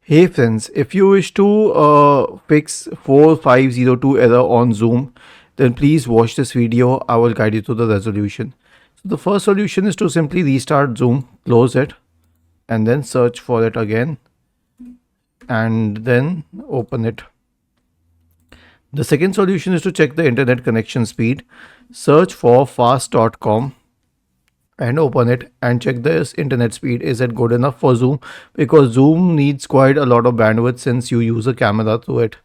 Hey friends, if you wish to fix 4502 error on Zoom, then please watch this video. I will guide you to the resolution. So the first solution is to simply restart Zoom, close it, and then search for it again, and then open it. The second solution is to check the internet connection speed. Search for fast.com and open it and check this internet speed. Is it good enough for Zoom? Because Zoom needs quite a lot of bandwidth since you use a camera through it.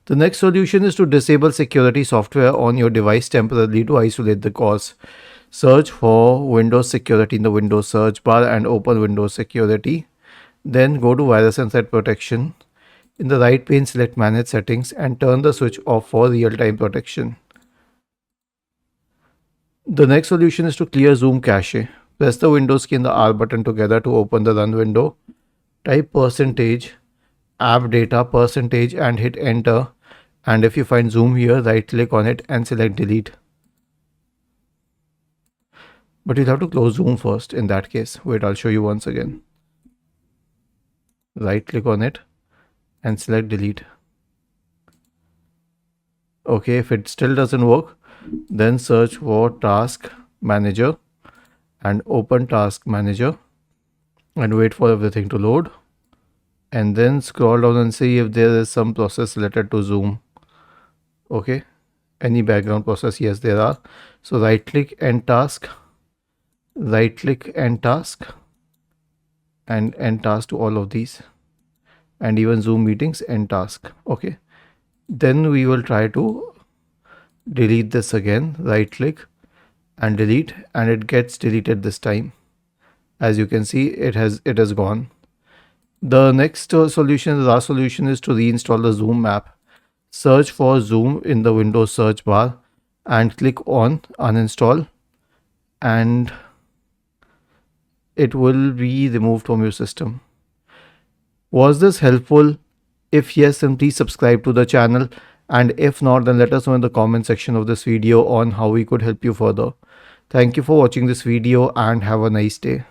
The next solution is to disable security software on your device temporarily to isolate the cause. Search for Windows Security in the Windows search bar and open Windows Security. Then go to Virus and Threat Protection. In the right pane, select Manage Settings and turn the switch off for real-time protection. The next solution is to clear Zoom cache. Press the Windows key and the R button together to open the run window. Type percentage app data percentage and hit enter. And if you find Zoom here, right click on it and select delete. But you'll have to close Zoom first in that case. Wait, I'll show you once again. Right click on it and select delete. Okay, if it still doesn't work, then search for Task Manager and open Task Manager and wait for everything to load, and then scroll down and see if there is some process related to Zoom. Okay, any background process? Yes, there are. So right click and task, right click and task, and end task to all of these, and even Zoom meetings end task. Okay, then we will try to delete this again. Right click and delete, and it gets deleted this time. As you can see, it has gone. The next solution, the last solution, is to reinstall the Zoom app. Search for Zoom in the Windows search bar and click on uninstall, and it will be removed from your system. Was this helpful? If yes, then please subscribe to the channel, and if not, then let us know in the comment section of this video on how we could help you further. Thank you for watching this video and have a nice day.